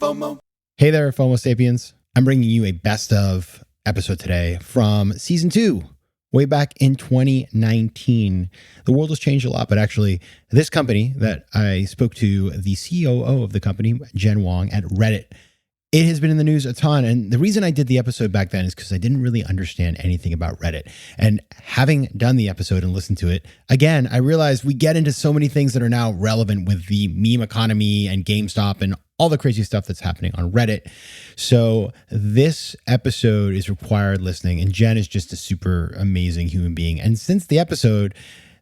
FOMO. Hey there, FOMO Sapiens. I'm bringing you a best of episode today from season 2, way back in 2019. The world has changed a lot, but actually this company that I spoke to, the COO of the company, Jen Wong at Reddit, it has been in the news a ton. And the reason I did the episode back then is because I didn't really understand anything about Reddit. And having done the episode and listened to it, again, I realized we get into so many things that are now relevant with the meme economy and GameStop and all the crazy stuff that's happening on Reddit. So this episode is required listening. And Jen is just a super amazing human being. And since the episode,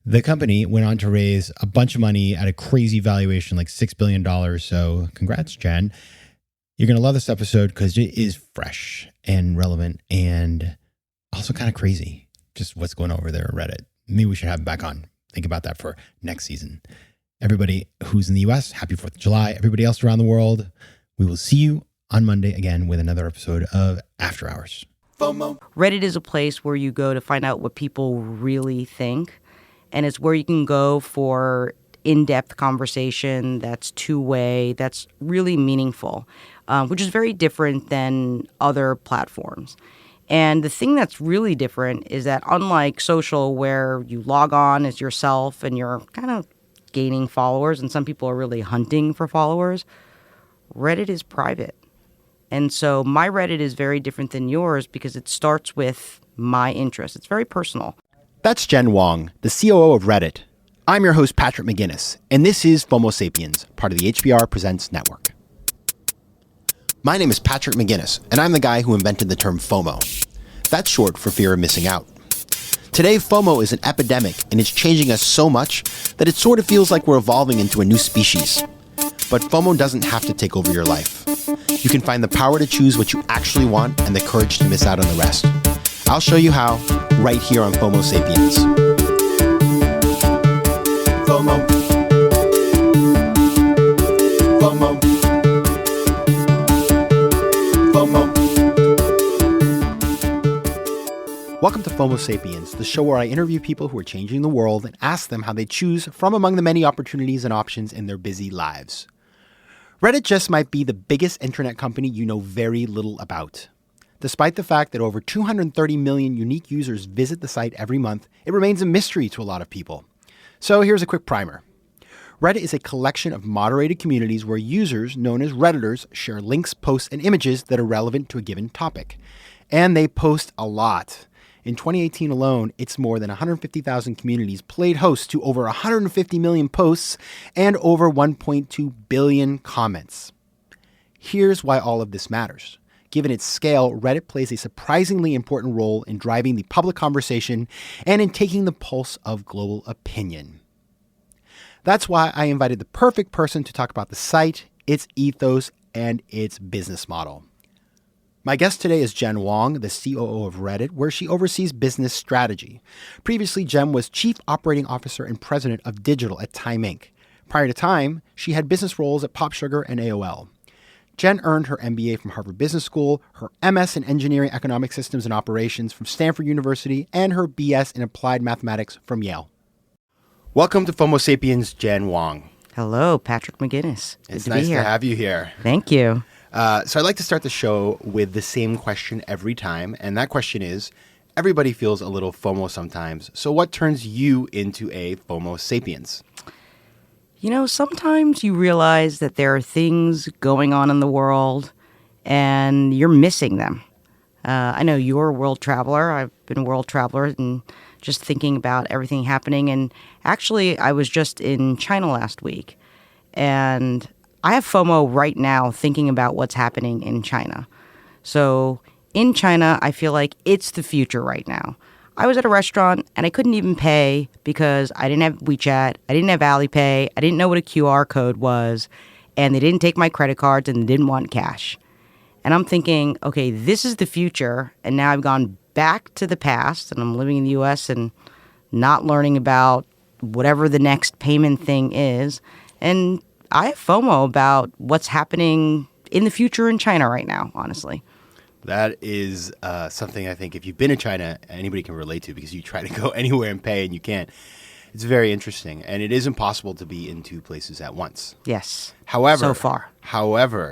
the company went on to raise a bunch of money at a crazy valuation, like $6 billion. So congrats, Jen. You're going to love this episode because it is fresh and relevant and also kind of crazy. Just what's going on over there at Reddit. Maybe we should have him back on. Think about that for next season. Everybody who's in the US, happy 4th of July. Everybody else around the world, we will see you on Monday again with another episode of After Hours. FOMO. Reddit is a place where you go to find out what people really think. And it's where you can go for in-depth conversation that's two-way, that's really meaningful, which is very different than other platforms. And the thing that's really different is that unlike social, where you log on as yourself and you're kind of gaining followers, and some people are really hunting for followers, Reddit is private. And so my Reddit is very different than yours because it starts with my interest. It's very personal. That's Jen Wong, the COO of Reddit. I'm your host, Patrick McGinnis, and this is FOMO Sapiens, part of the HBR Presents Network. My name is Patrick McGinnis, and I'm the guy who invented the term FOMO. That's short for fear of missing out. Today, FOMO is an epidemic, and it's changing us so much that it sort of feels like we're evolving into a new species. But FOMO doesn't have to take over your life. You can find the power to choose what you actually want and the courage to miss out on the rest. I'll show you how, right here on FOMO Sapiens. FOMO. FOMO. FOMO. Welcome to FOMO Sapiens, the show where I interview people who are changing the world and ask them how they choose from among the many opportunities and options in their busy lives. Reddit just might be the biggest internet company you know very little about. Despite the fact that over 230 million unique users visit the site every month, it remains a mystery to a lot of people. So here's a quick primer. Reddit is a collection of moderated communities where users, known as Redditors, share links, posts, and images that are relevant to a given topic. And they post a lot. In 2018 alone, it's more than 150,000 communities played host to over 150 million posts and over 1.2 billion comments. Here's why all of this matters. Given its scale, Reddit plays a surprisingly important role in driving the public conversation and in taking the pulse of global opinion. That's why I invited the perfect person to talk about the site, its ethos, and its business model. My guest today is Jen Wong, the COO of Reddit, where she oversees business strategy. Previously, Jen was Chief Operating Officer and President of Digital at Time Inc. Prior to Time, she had business roles at PopSugar and AOL. Jen earned her MBA from Harvard Business School, her MS in Engineering, Economic Systems and Operations from Stanford University, and her BS in Applied Mathematics from Yale. Welcome to FOMO Sapiens, Jen Wong. Hello, Patrick McGinnis. It's nice to have you here. Thank you. So I'd like to start the show with the same question every time, and that question is, everybody feels a little FOMO sometimes, so what turns you into a FOMO Sapiens? You know, sometimes you realize that there are things going on in the world and you're missing them. I know you're a world traveler. I've been a world traveler and just thinking about everything happening. And actually, I was just in China last week. And I have FOMO right now thinking about what's happening in China. So in China, I feel like it's the future right now. I was at a restaurant and I couldn't even pay because I didn't have WeChat, I didn't have Alipay, I didn't know what a QR code was, and they didn't take my credit cards and they didn't want cash. And I'm thinking, okay, this is the future, and now I've gone back to the past and I'm living in the US and not learning about whatever the next payment thing is. And I have FOMO about what's happening in the future in China right now, honestly. That is something I think if you've been in China, anybody can relate to because you try to go anywhere and pay and you can't. It's very interesting, and it is impossible to be in two places at once. Yes. However, So far.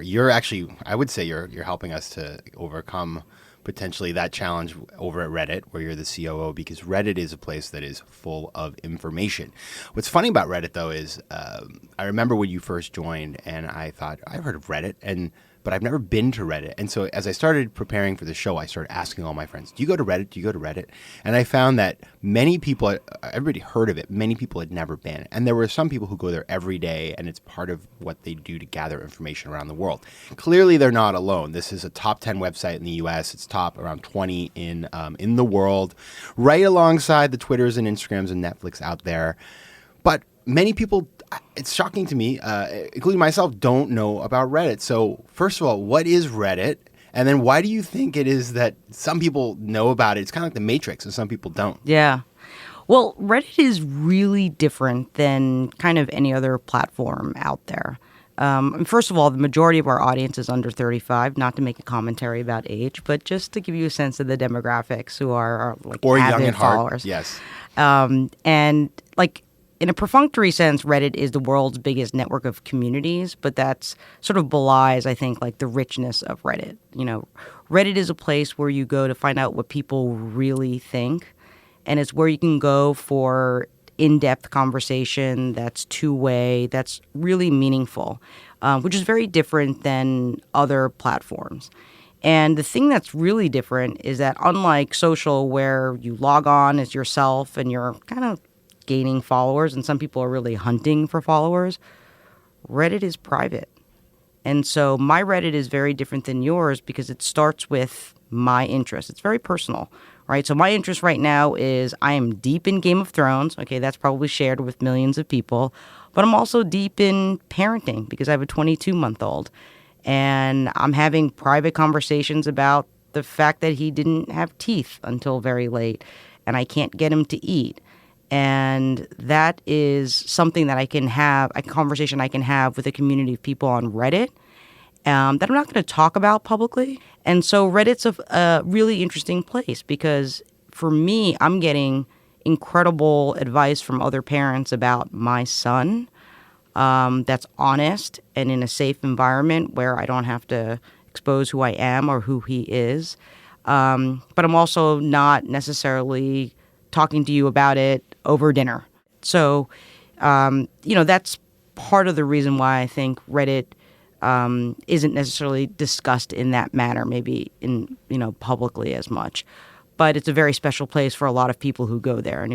you're actually, I would say you're helping us to overcome potentially that challenge over at Reddit, where you're the COO, because Reddit is a place that is full of information. What's funny about Reddit, though, is I remember when you first joined, and I thought, I've heard of Reddit, but I've never been to Reddit. And so as I started preparing for the show, I started asking all my friends, do you go to Reddit? Do you go to Reddit? And I found that many people, everybody heard of it. Many people had never been. And there were some people who go there every day, and it's part of what they do to gather information around the world. Clearly, they're not alone. This is a top 10 website in the U.S. It's top around 20 in the world, right alongside the Twitters and Instagrams and Netflix out there. But many people, it's shocking to me, including myself, don't know about Reddit. So first of all, what is Reddit? And then why do you think it is that some people know about it? It's kind of like the Matrix, and some people don't. Yeah. Well, Reddit is really different than kind of any other platform out there. First of all, the majority of our audience is under 35, not to make a commentary about age, but just to give you a sense of the demographics who are like Or avid young at heart. followers. Yes. And like in a perfunctory sense, Reddit is the world's biggest network of communities, but that's sort of belies, I think, like the richness of Reddit. You know, Reddit is a place where you go to find out what people really think, and it's where you can go for in-depth conversation that's two-way, that's really meaningful, which is very different than other platforms. And the thing that's really different is that unlike social, where you log on as yourself and you're kind of gaining followers, and some people are really hunting for followers, Reddit is private. And so my Reddit is very different than yours because it starts with my interest. It's very personal, right? So my interest right now is I am deep in Game of Thrones. Okay, that's probably shared with millions of people. But I'm also deep in parenting because I have a 22-month-old. And I'm having private conversations about the fact that he didn't have teeth until very late, and I can't get him to eat. And that is something that I can have, a conversation I can have with a community of people on Reddit that I'm not going to talk about publicly. And so Reddit's a really interesting place because for me, I'm getting incredible advice from other parents about my son that's honest and in a safe environment where I don't have to expose who I am or who he is. But I'm also not necessarily talking to you about it over dinner. So, that's part of the reason why I think Reddit isn't necessarily discussed in that manner, maybe in, publicly as much. But it's a very special place for a lot of people who go there. And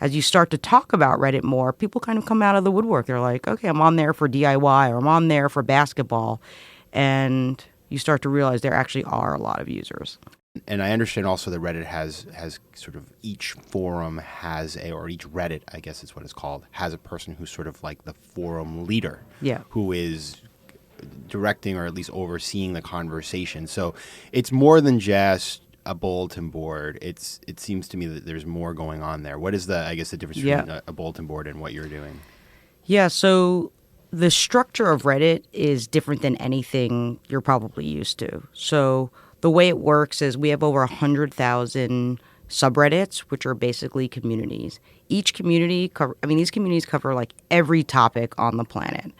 as you start to talk about Reddit more, people kind of come out of the woodwork. They're like, okay, I'm on there for DIY or I'm on there for basketball. And you start to realize there actually are a lot of users. And I understand also that Reddit has sort of each forum or each Reddit, I guess is what it's called, has a person who's sort of like the forum leader. Yeah. Who is directing or at least overseeing the conversation. So it's more than just a bulletin board. It seems to me that there's more going on there. What is the difference between a bulletin board and what you're doing? Yeah, so the structure of Reddit is different than anything you're probably used to. So the way it works is we have over 100,000 subreddits, which are basically communities. Each community, these communities cover like every topic on the planet.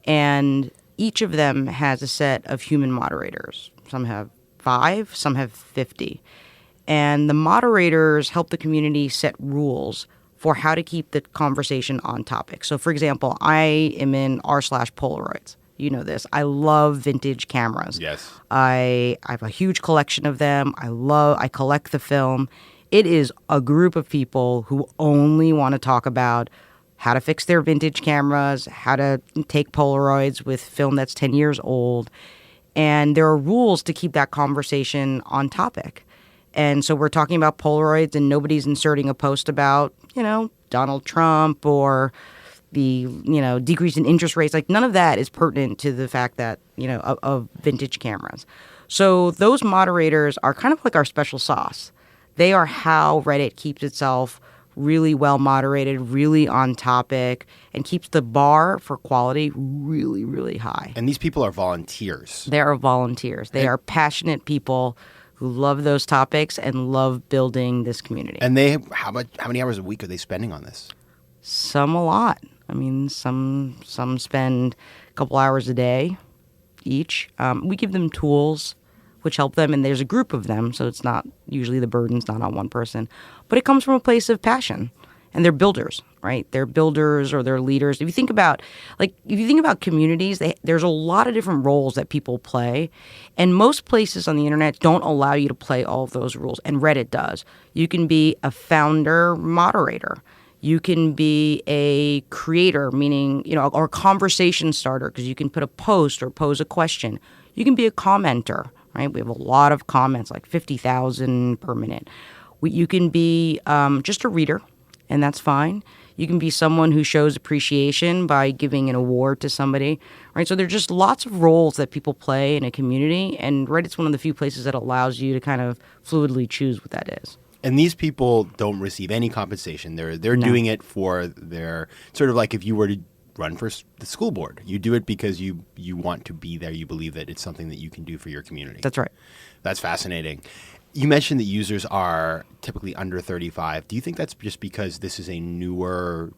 And each of them has a set of human moderators. Some have 5, some have 50. And the moderators help the community set rules for how to keep the conversation on topic. So, for example, I am in r/Polaroids. You know this. I love vintage cameras. Yes. I have a huge collection of them. I collect the film. It is a group of people who only want to talk about how to fix their vintage cameras, how to take Polaroids with film that's 10 years old. And there are rules to keep that conversation on topic. And so we're talking about Polaroids and nobody's inserting a post about, Donald Trump or the, decrease in interest rates. Like none of that is pertinent to the fact that, of vintage cameras. So those moderators are kind of like our special sauce. They are how Reddit keeps itself really well moderated, really on topic, and keeps the bar for quality really, really high. And these people are volunteers. They are volunteers. They are passionate people who love those topics and love building this community. And how many hours a week are they spending on this? Some a lot. I mean, some spend a couple hours a day each. We give them tools which help them, and there's a group of them, so it's not usually the burden's not on one person. But it comes from a place of passion, and they're builders, right? They're builders or they're leaders. If you think about communities, there's a lot of different roles that people play, and most places on the internet don't allow you to play all of those roles, and Reddit does. You can be a founder moderator. You can be a creator, meaning, or a conversation starter, because you can put a post or pose a question. You can be a commenter, right? We have a lot of comments, like 50,000 per minute. You can be just a reader, and that's fine. You can be someone who shows appreciation by giving an award to somebody, right? So there's just lots of roles that people play in a community, and Reddit's one of the few places that allows you to kind of fluidly choose what that is. And these people don't receive any compensation. They're doing it for their sort of like if you were to run for the school board. You do it because you want to be there. You believe that it's something that you can do for your community. That's right. That's fascinating. You mentioned that users are typically under 35. Do you think that's just because this is a newer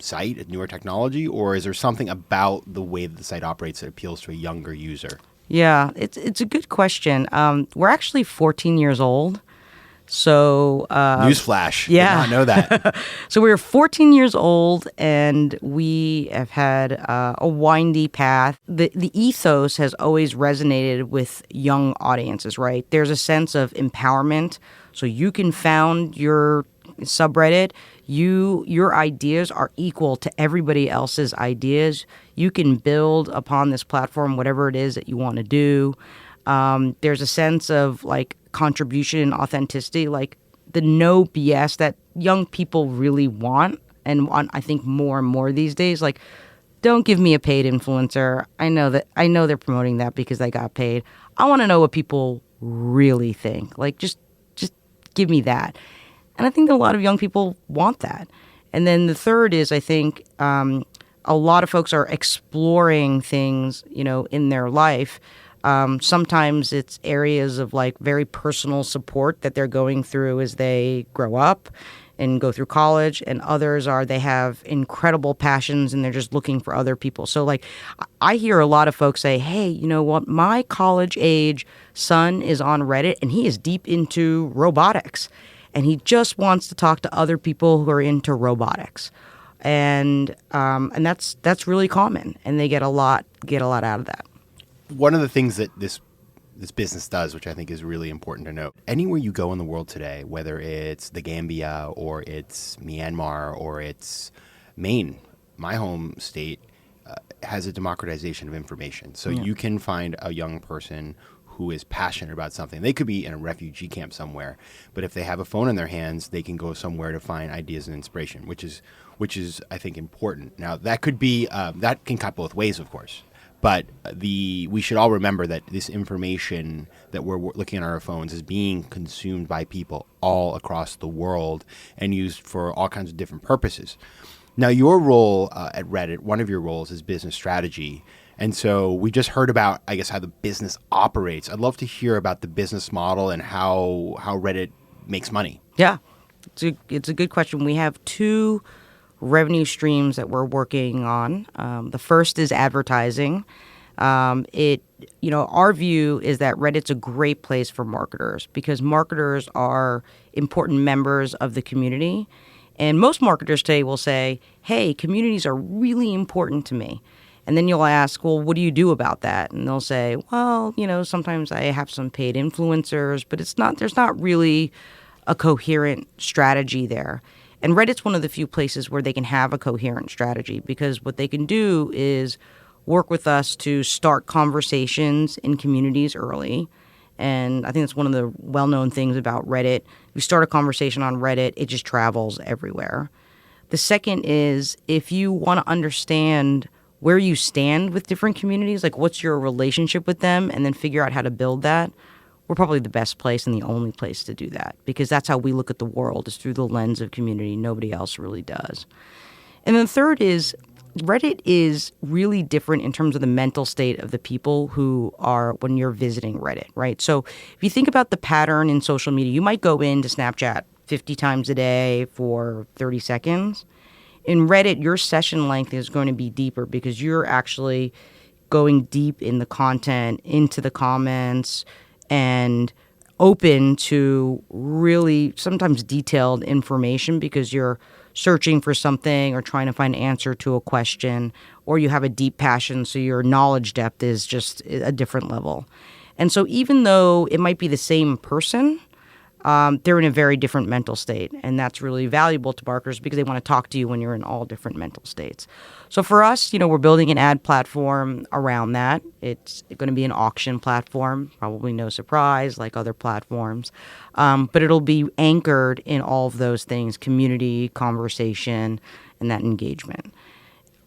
site, a newer technology, or is there something about the way that the site operates that appeals to a younger user? Yeah, it's a good question. We're actually 14 years old. So newsflash. Yeah. Did not know that. So we were 14 years old, and we have had a windy path. The ethos has always resonated with young audiences, right? There's a sense of empowerment. So you can found your subreddit. Your ideas are equal to everybody else's ideas. You can build upon this platform whatever it is that you want to do. There's a sense of like contribution and authenticity, like the no BS that young people really want and want, I think, more and more these days. Like, don't give me a paid influencer. I know they're promoting that because they got paid. I want to know what people really think. Like, just give me that. And I think that a lot of young people want that. And then the third is, I think, a lot of folks are exploring things, in their life. Sometimes it's areas of like very personal support that they're going through as they grow up and go through college, and others are they have incredible passions and they're just looking for other people. So like I hear a lot of folks say, hey, you know what, my college age son is on Reddit and he is deep into robotics and he just wants to talk to other people who are into robotics. And that's really common, and they get a lot out of that. One of the things that this business does, which I think is really important to note, anywhere you go in the world today, whether it's the Gambia or it's Myanmar or it's Maine, my home state, has a democratization of information. So you can find a young person who is passionate about something. They could be in a refugee camp somewhere, but if they have a phone in their hands, they can go somewhere to find ideas and inspiration, which is I think important. Now that could be that can cut both ways, of course. But we should all remember that this information that we're looking at on our phones is being consumed by people all across the world and used for all kinds of different purposes. Now, your role at Reddit, one of your roles is business strategy. And so we just heard about, I guess, how the business operates. I'd love to hear about the business model and how Reddit makes money. Yeah, it's a good question. We have two revenue streams that we're working on. The first is advertising. Our view is that Reddit's a great place for marketers because marketers are important members of the community. And most marketers today will say, hey, communities are really important to me. And then you'll ask, well, what do you do about that? And they'll say, well, sometimes I have some paid influencers, but there's not really a coherent strategy there. And Reddit's one of the few places where they can have a coherent strategy because what they can do is work with us to start conversations in communities early. And I think that's one of the well-known things about Reddit. If you start a conversation on Reddit, it just travels everywhere. The second is if you want to understand where you stand with different communities, like what's your relationship with them, and then figure out how to build that, we're probably the best place and the only place to do that because that's how we look at the world, is through the lens of community. Nobody else really does. And then third is Reddit is really different in terms of the mental state of the people who are when you're visiting Reddit, right? So if you think about the pattern in social media, you might go into Snapchat 50 times a day for 30 seconds. In Reddit, your session length is going to be deeper because you're actually going deep in the content, into the comments, and open to really sometimes detailed information because you're searching for something or trying to find an answer to a question, or you have a deep passion, so your knowledge depth is just a different level. And so even though it might be the same person, they're in a very different mental state. And that's really valuable to marketers because they want to talk to you when you're in all different mental states. So for us, we're building an ad platform around that. It's going to be an auction platform, probably no surprise, like other platforms. But it'll be anchored in all of those things: community, conversation, and that engagement.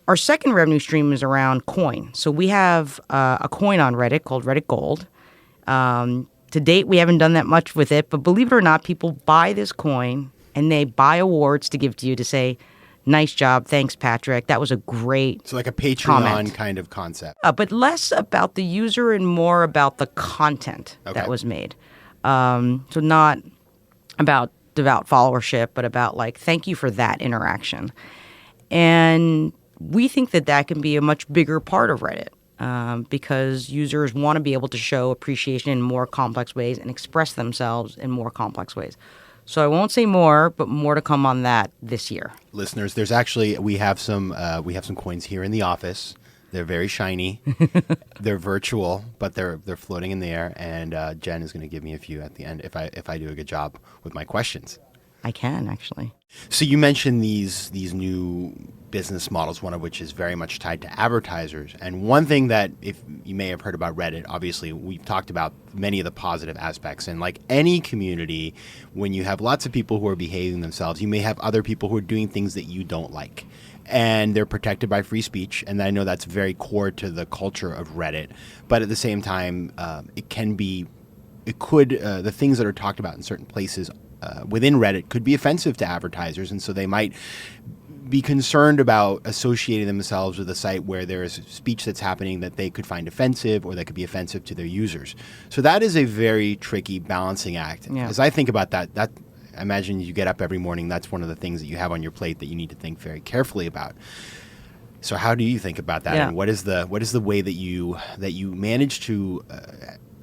Our second revenue stream is around coin. So we have a coin on Reddit called Reddit Gold. To date, we haven't done that much with it, but believe it or not, people buy this coin and they buy awards to give to you to say, "Nice job, thanks, Patrick. That was a great So like a Patreon comment." kind of concept. But less about the user and more about the content that was made. So not about devout followership, but about like, thank you for that interaction. And we think that that can be a much bigger part of Reddit. Because users want to be able to show appreciation in more complex ways and express themselves in more complex ways. So I won't say more, but more to come on that this year. Listeners, there's actually we have some coins here in the office. They're very shiny. They're virtual, but they're floating in the air. And Jen is going to give me a few at the end if I do a good job with my questions. I can, actually. So you mentioned these new business models, one of which is very much tied to advertisers. And one thing that, if you may have heard about Reddit, obviously we've talked about many of the positive aspects. And like any community, when you have lots of people who are behaving themselves, you may have other people who are doing things that you don't like. And they're protected by free speech. And I know that's very core to the culture of Reddit. But at the same time, the things that are talked about in certain places within Reddit could be offensive to advertisers, and so they might be concerned about associating themselves with a site where there is speech that's happening that they could find offensive or that could be offensive to their users. So that is a very tricky balancing act. Yeah. As I think about that I imagine you get up every morning, that's one of the things that you have on your plate that you need to think very carefully about. So how do you think about that? Yeah. And what is the way that you manage to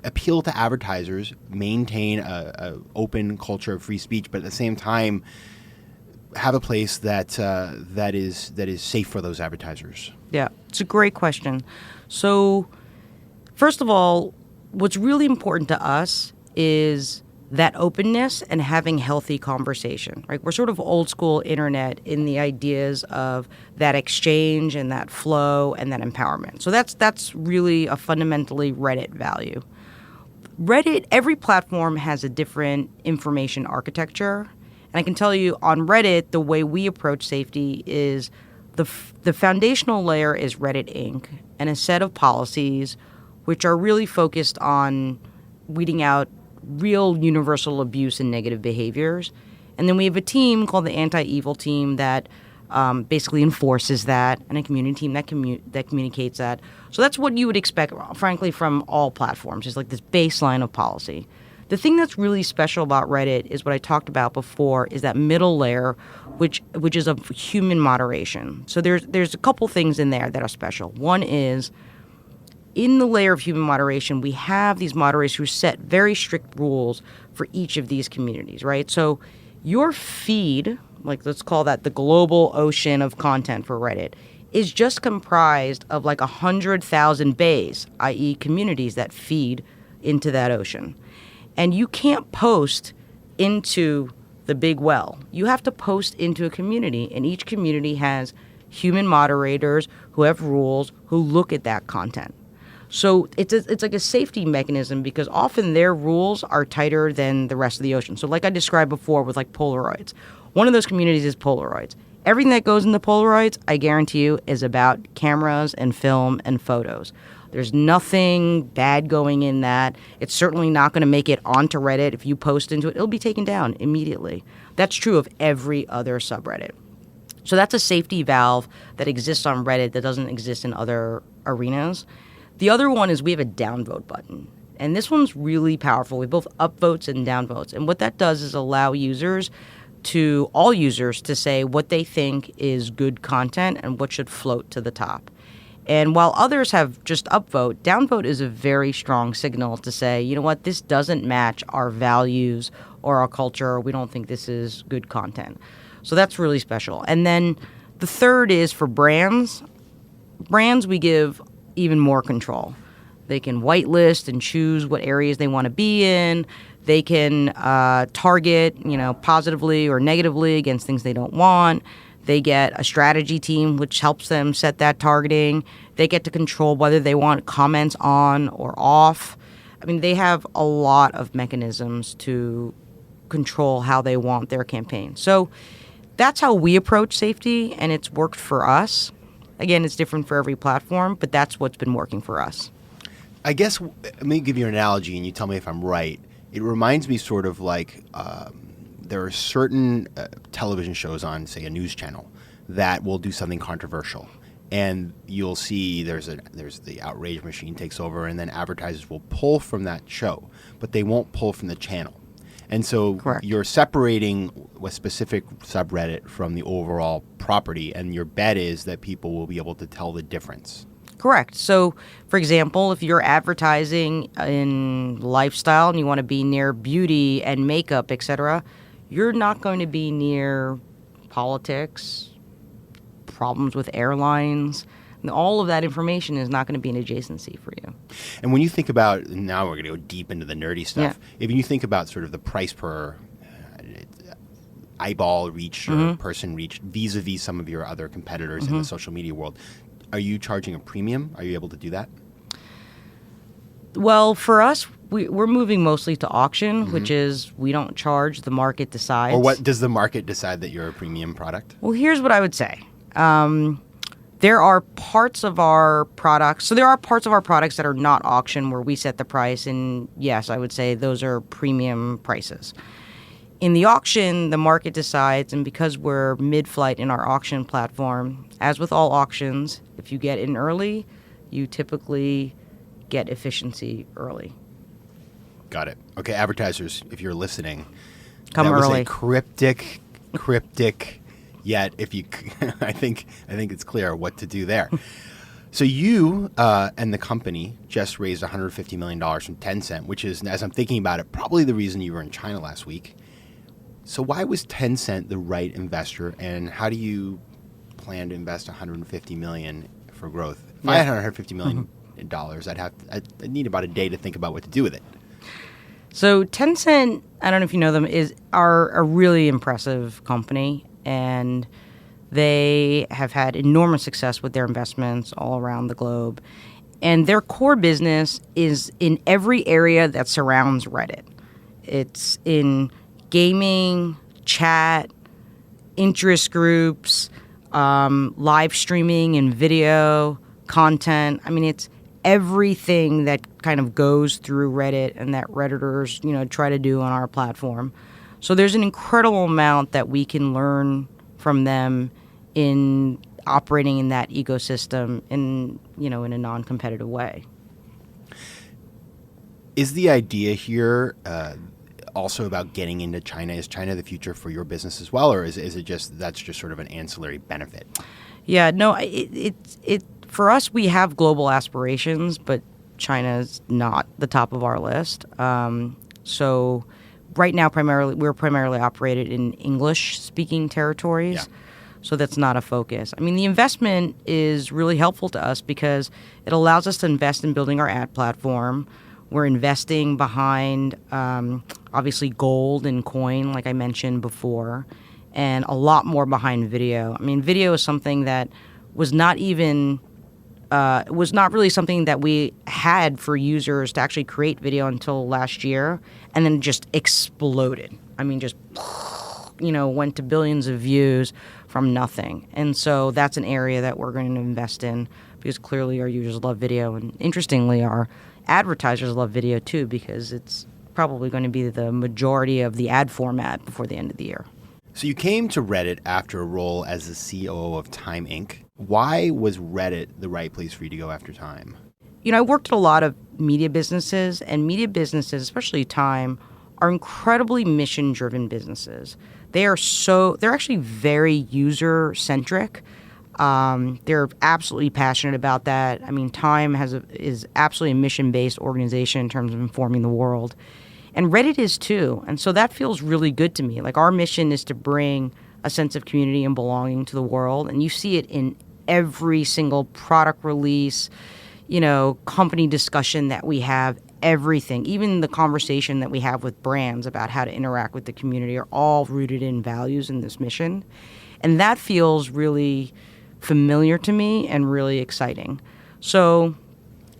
appeal to advertisers, maintain a open culture of free speech, but at the same time have a place that is safe for those advertisers? Yeah, it's a great question. So first of all, what's really important to us is that openness and having healthy conversation, right? We're sort of old school internet in the ideas of that exchange and that flow and that empowerment. So that's really a fundamentally Reddit value. Reddit, every platform has a different information architecture. And I can tell you on Reddit, the way we approach safety is the foundational layer is Reddit Inc. and a set of policies which are really focused on weeding out real universal abuse and negative behaviors. And then we have a team called the anti-evil team that basically enforces that, and a community team that communicates that. So that's what you would expect, frankly, from all platforms, is like this baseline of policy. The thing that's really special about Reddit is what I talked about before, is that middle layer, which is of human moderation. So there's a couple things in there that are special. One is, in the layer of human moderation, we have these moderators who set very strict rules for each of these communities, right? So your feed, like let's call that the global ocean of content for Reddit, is just comprised of like 100,000 bays, i.e. communities that feed into that ocean. And you can't post into the big well. You have to post into a community, and each community has human moderators who have rules who look at that content. So it's like a safety mechanism because often their rules are tighter than the rest of the ocean. So like I described before with like Polaroids, one of those communities is Polaroids. Everything that goes into Polaroids, I guarantee you, is about cameras and film and photos. There's nothing bad going in that. It's certainly not going to make it onto Reddit. If you post into it, it'll be taken down immediately. That's true of every other subreddit. So that's a safety valve that exists on Reddit that doesn't exist in other arenas. The other one is we have a downvote button. And this one's really powerful. We have both upvotes and downvotes. And what that does is allow users to all users to say what they think is good content and what should float to the top. And while others have just upvote, downvote is a very strong signal to say, you know what, this doesn't match our values or our culture, or we don't think this is good content. So that's really special. And then the third is for brands. Brands, we give even more control. They can whitelist and choose what areas they want to be in. They can target, positively or negatively against things they don't want. They get a strategy team, which helps them set that targeting. They get to control whether they want comments on or off. I mean, they have a lot of mechanisms to control how they want their campaign. So that's how we approach safety, and it's worked for us. Again, it's different for every platform, but that's what's been working for us. I guess, let me give you an analogy, and you tell me if I'm right. It reminds me sort of like there are certain television shows on, say, a news channel that will do something controversial. And you'll see there's the outrage machine takes over, and then advertisers will pull from that show, but they won't pull from the channel. And so Correct. You're separating a specific subreddit from the overall property, and your bet is that people will be able to tell the difference. Correct. So, for example, if you're advertising in lifestyle and you want to be near beauty and makeup, etc., you're not going to be near politics, problems with airlines. And all of that information is not going to be an adjacency for you. And when you think about, now we're going to go deep into the nerdy stuff. Yeah. If you think about sort of the price per eyeball reach or person reach vis-a-vis some of your other competitors in the social media world, are you charging a premium? Are you able to do that? Well, for us, we're moving mostly to auction, which is we don't charge, the market decides. Or what does the market decide that you're a premium product? Well, here's what I would say. There are parts of our products. So there are parts of our products that are not auction where we set the price. And yes, I would say those are premium prices. In the auction, the market decides. And because we're mid-flight in our auction platform, as with all auctions, if you get in early, you typically get efficiency early. Got it. Okay, advertisers, if you're listening, Come that early. was a cryptic. Yet, if you, I think it's clear what to do there. So you and the company just raised $150 million from Tencent, which is, as I'm thinking about it, probably the reason you were in China last week. So why was Tencent the right investor, and how do you plan to invest $150 million for growth? If I had $150 million, I'd need about a day to think about what to do with it. So Tencent, I don't know if you know them, are a really impressive company. And they have had enormous success with their investments all around the globe. And their core business is in every area that surrounds Reddit. It's in gaming, chat, interest groups, live streaming and video, content. I mean, it's everything that kind of goes through Reddit and that Redditors, try to do on our platform. So there's an incredible amount that we can learn from them in operating in that ecosystem in a non-competitive way. Is the idea here also about getting into China? Is China the future for your business as well, or is it just that's just sort of an ancillary benefit? Yeah, no, it for us, we have global aspirations, but China's not the top of our list. So right now, we're primarily operated in English-speaking territories, so that's not a focus. I mean, the investment is really helpful to us because it allows us to invest in building our ad platform. We're investing behind, obviously, gold and coin, like I mentioned before, and a lot more behind video. I mean, video is something that was not really something that we had for users to actually create video until last year, and then just exploded. I mean, just, went to billions of views from nothing. And so that's an area that we're going to invest in because clearly our users love video. And interestingly, our advertisers love video too because it's probably going to be the majority of the ad format before the end of the year. So you came to Reddit after a role as the COO of Time Inc. Why was Reddit the right place for you to go after Time? I worked at a lot of media businesses, and media businesses, especially Time, are incredibly mission-driven businesses. They're actually very user-centric. They're absolutely passionate about that. I mean, Time is absolutely a mission-based organization in terms of informing the world. And Reddit is too. And so that feels really good to me. Like, our mission is to bring a sense of community and belonging to the world. And you see it in every single product release, company discussion that we have, everything. Even the conversation that we have with brands about how to interact with the community are all rooted in values in this mission. And that feels really familiar to me and really exciting. So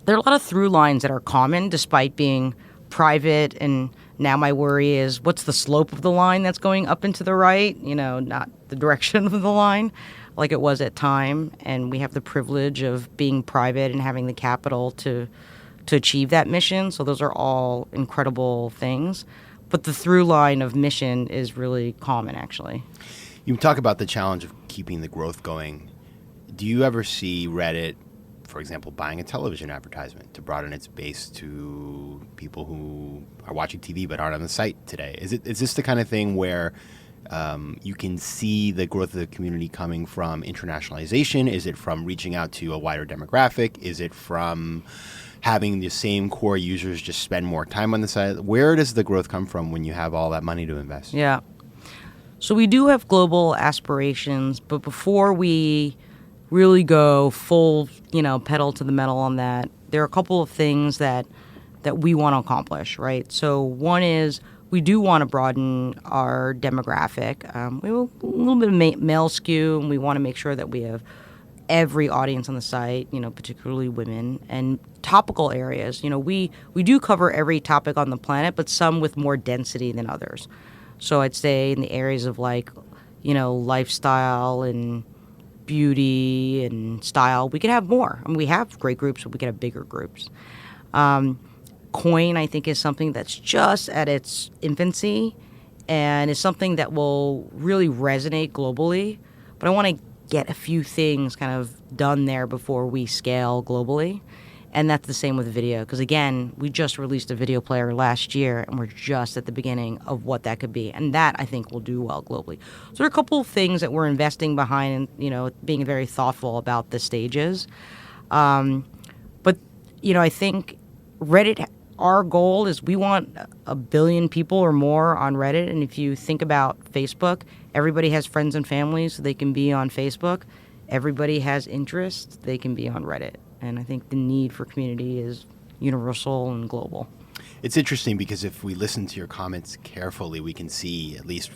there are a lot of through lines that are common despite being private, and now my worry is what's the slope of the line that's going up and to the right, not the direction of the line like it was at Time. And we have the privilege of being private and having the capital to achieve that mission. So those are all incredible things. But the through line of mission is really common, actually. You talk about the challenge of keeping the growth going. Do you ever see Reddit, for example, buying a television advertisement to broaden its base to people who are watching TV but aren't on the site today? Is this the kind of thing where you can see the growth of the community coming from internationalization? Is it from reaching out to a wider demographic? Is it from having the same core users just spend more time on the site? Where does the growth come from when you have all that money to invest? Yeah. So we do have global aspirations, but before we really go full, pedal to the metal on that, there are a couple of things that we want to accomplish, right? So one is we do want to broaden our demographic. We have a little bit of male skew, and we want to make sure that we have every audience on the site, particularly women, and topical areas. We do cover every topic on the planet, but some with more density than others. So I'd say in the areas of lifestyle and beauty and style, we could have more. I mean, we have great groups, but we could have bigger groups. Coin, I think, is something that's just at its infancy and is something that will really resonate globally. But I want to get a few things kind of done there before we scale globally. And that's the same with video, because again, we just released a video player last year, and we're just at the beginning of what that could be. And that, I think, will do well globally. So there are a couple of things that we're investing behind and, being very thoughtful about the stages. But, I think Reddit, our goal is we want 1 billion people or more on Reddit. And if you think about Facebook, everybody has friends and families, so they can be on Facebook. Everybody has interests, they can be on Reddit. And I think the need for community is universal and global. It's interesting because if we listen to your comments carefully, we can see at least,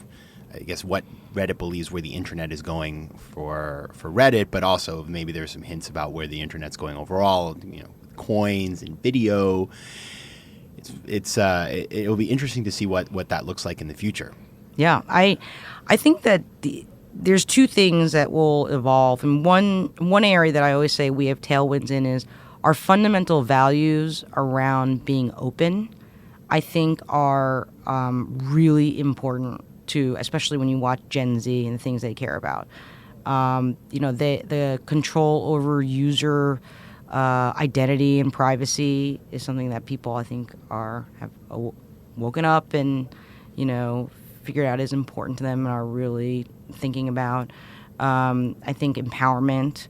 I guess, what Reddit believes where the internet is going for Reddit, but also maybe there's some hints about where the internet's going overall, coins and video. It'll be interesting to see what that looks like in the future. Yeah, I think that there's two things that will evolve. And one area that I always say we have tailwinds in is our fundamental values around being open, I think are really important to, especially when you watch Gen Z and the things they care about. The control over user identity and privacy is something that people, I think, have woken up and, figured out is important to them and are really thinking about. I think empowerment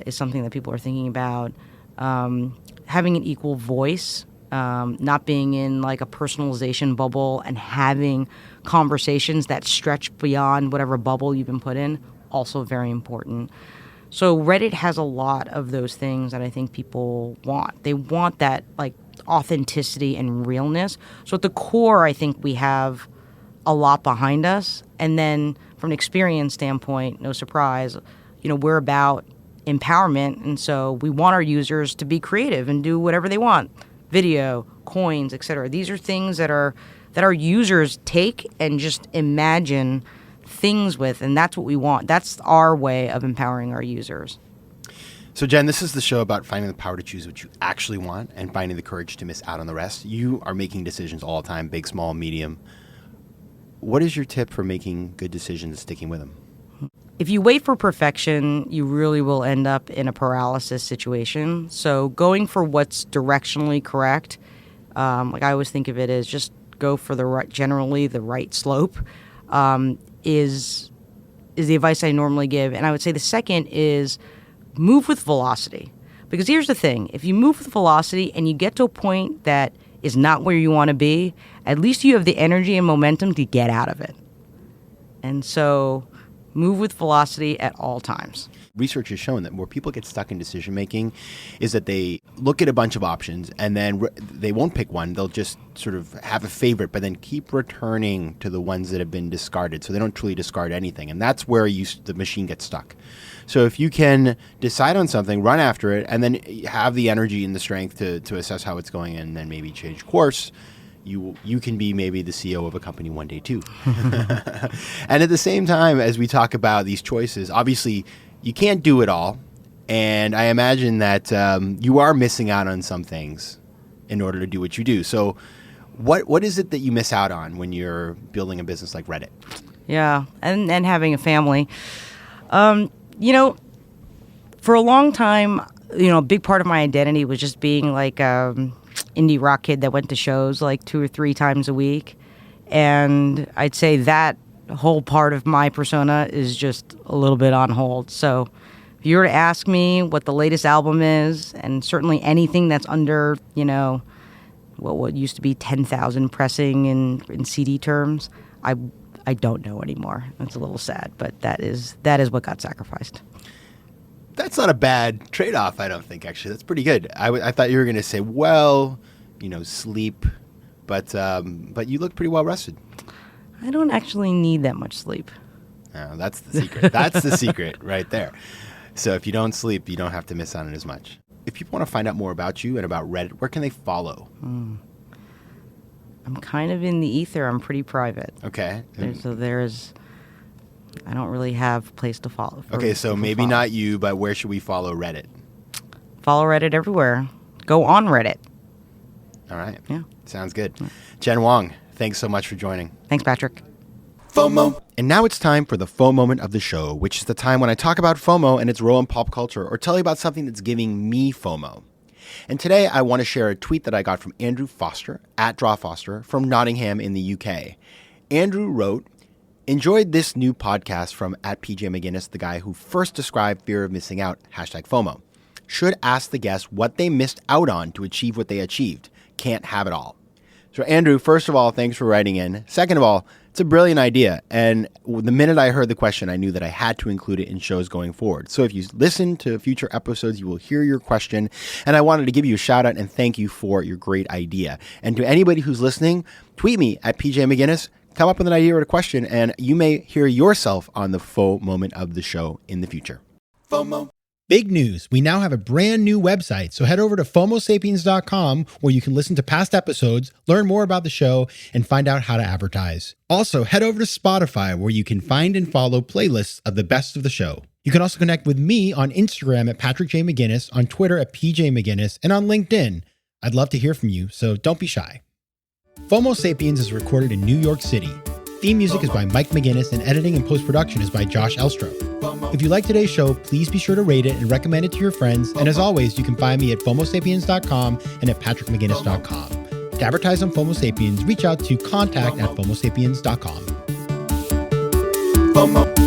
is something that people are thinking about. Having an equal voice, not being in like a personalization bubble and having conversations that stretch beyond whatever bubble you've been put in, also very important. So Reddit has a lot of those things that I think people want. They want that like authenticity and realness. So at the core, I think we have a lot behind us. And then from an experience standpoint, no surprise, we're about empowerment. And so we want our users to be creative and do whatever they want. Video, coins, et cetera. These are things that our users take and just imagine things with, and that's what we want. That's our way of empowering our users. So, Jen, this is the show about finding the power to choose what you actually want and finding the courage to miss out on the rest. You are making decisions all the time, big, small, medium. What is your tip for making good decisions and sticking with them? If you wait for perfection, you really will end up in a paralysis situation. So going for what's directionally correct, like I always think of it as just go for generally the right slope, is the advice I normally give. And I would say the second is move with velocity. Because here's the thing. If you move with velocity and you get to a point that is not where you want to be, at least you have the energy and momentum to get out of it. And so move with velocity at all times. Research has shown that where people get stuck in decision making is that they look at a bunch of options and then they won't pick one. They'll just sort of have a favorite, but then keep returning to the ones that have been discarded. So they don't truly discard anything. And that's where the machine gets stuck. So if you can decide on something, run after it, and then have the energy and the strength to assess how it's going and then maybe change course, you can be maybe the CEO of a company one day too. And at the same time, as we talk about these choices, obviously you can't do it all. And I imagine that you are missing out on some things in order to do what you do. So what is it that you miss out on when you're building a business like Reddit? Yeah, and having a family. For a long time, a big part of my identity was just being like indie rock kid that went to shows like 2 or 3 times a week. And I'd say that whole part of my persona is just a little bit on hold. So if you were to ask me what the latest album is, and certainly anything that's under, what used to be 10,000 pressing in CD terms, I don't know anymore. It's a little sad, but that is what got sacrificed. That's not a bad trade-off, I don't think, actually. That's pretty good. I thought you were going to say, sleep, but you look pretty well rested. I don't actually need that much sleep. Oh, that's the secret. That's the secret right there. So if you don't sleep, you don't have to miss on it as much. If people want to find out more about you and about Reddit, where can they follow? I'm kind of in the ether. I'm pretty private. Okay. I don't really have a place to follow. Okay, so maybe not you, but where should we follow Reddit? Follow Reddit everywhere. Go on Reddit. All right. Yeah. Sounds good. Yeah. Jen Wong, thanks so much for joining. Thanks, Patrick. FOMO. And now it's time for the FOMO moment of the show, which is the time when I talk about FOMO and its role in pop culture or tell you about something that's giving me FOMO. And today I want to share a tweet that I got from Andrew Foster, @DrawFoster, from Nottingham in the UK. Andrew wrote, "Enjoyed this new podcast from @PJ McGinnis, the guy who first described fear of missing out, #FOMO. Should ask the guests what they missed out on to achieve what they achieved. Can't have it all." So Andrew, first of all, thanks for writing in. Second of all, it's a brilliant idea. And the minute I heard the question, I knew that I had to include it in shows going forward. So if you listen to future episodes, you will hear your question. And I wanted to give you a shout out and thank you for your great idea. And to anybody who's listening, tweet me @PJ McGinnis. Come up with an idea or a question, and you may hear yourself on the faux moment of the show in the future. FOMO. Big news. We now have a brand new website. So head over to FOMOSapiens.com where you can listen to past episodes, learn more about the show, and find out how to advertise. Also, head over to Spotify where you can find and follow playlists of the best of the show. You can also connect with me on Instagram @Patrick J. McGinnis, on Twitter @PJ McGinnis, and on LinkedIn. I'd love to hear from you, so don't be shy. FOMO Sapiens is recorded in New York City. Theme music is by Mike McGinnis, and editing and post-production is by Josh Elstro. If you like today's show, please be sure to rate it and recommend it to your friends. And as always, you can find me at FOMOSapiens.com and at PatrickMcGinnis.com. To advertise on FOMO Sapiens, reach out to contact@FOMOSapiens.com. FOMO.